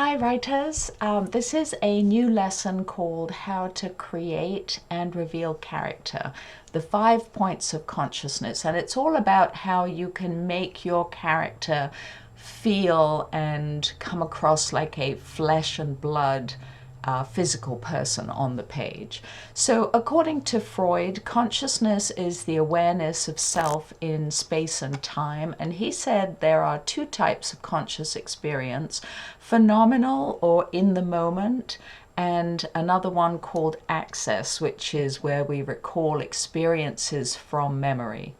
Hi writers, this is a new lesson called How to Create and Reveal Character, the 5 points of consciousness, and it's all about how you can make your character feel and come across like a flesh and blood physical person on the page. So according to Freud, consciousness is the awareness of self in space and time, and he said there are 2 types of conscious experience: phenomenal or in the moment, and another one called access, which is where we recall experiences from memory.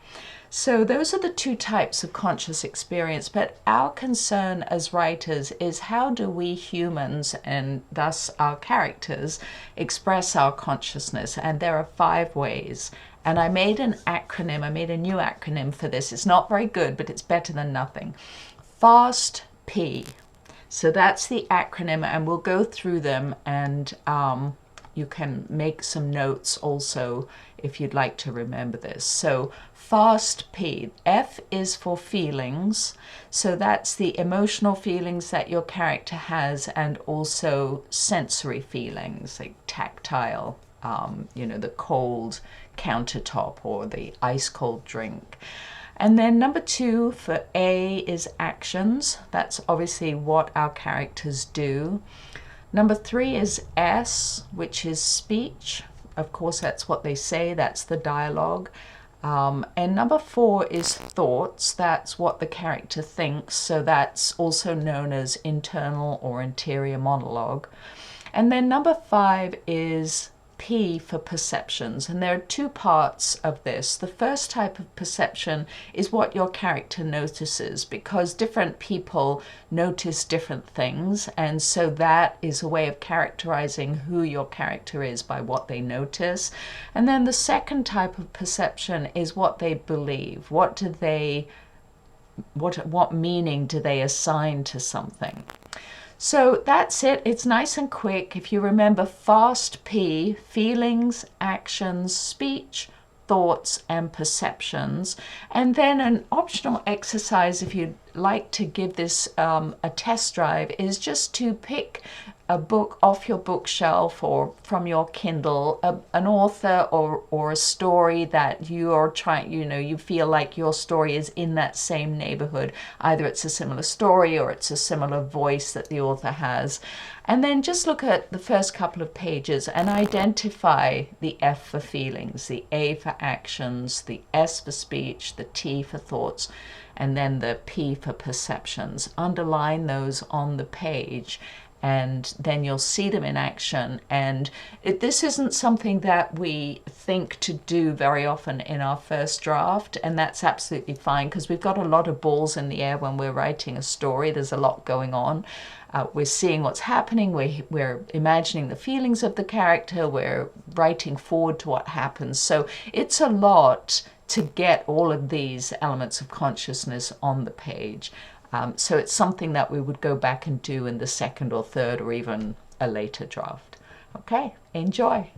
So those are the 2 types of conscious experience, but our concern as writers is how do we humans, and thus our characters, express our consciousness? And there are 5 ways. And I made a new acronym for this. It's not very good, but it's better than nothing. FAST P. So that's the acronym, and we'll go through them, and you can make some notes also if you'd like to remember this. So FAST P. F is for feelings. So that's the emotional feelings that your character has, and also sensory feelings like tactile, the cold countertop or the ice cold drink. And then number 2 for A is actions. That's obviously what our characters do. Number 3 is S, which is speech. Of course, that's what they say, that's the dialogue. And number 4 is thoughts. That's what the character thinks. So that's also known as internal or interior monologue. And then number 5 is P for perceptions, and there are 2 parts of this. The first type of perception is what your character notices, because different people notice different things, and so that is a way of characterizing who your character is by what they notice. And then the second type of perception is what they believe. What meaning do they assign to something? So that's it. It's nice and quick. If you remember FAST P, feelings, actions, speech, thoughts, and perceptions. And then an optional exercise, if you'd like to give this a test drive, is just to pick a book off your bookshelf or from your Kindle, an author or a story that you are trying, you feel like your story is in that same neighborhood. Either it's a similar story or it's a similar voice that the author has. And then just look at the first couple of pages and identify the F for feelings, the A for actions, the S for speech, the T for thoughts, and then the P for perceptions. Underline those on the page, and then you'll see them in action. And this isn't something that we think to do very often in our first draft, and that's absolutely fine, because we've got a lot of balls in the air when we're writing a story. There's a lot going on. We're seeing what's happening, we're imagining the feelings of the character, we're writing forward to what happens. So it's a lot to get all of these elements of consciousness on the page. So it's something that we would go back and do in the second or third or even a later draft. Okay, enjoy.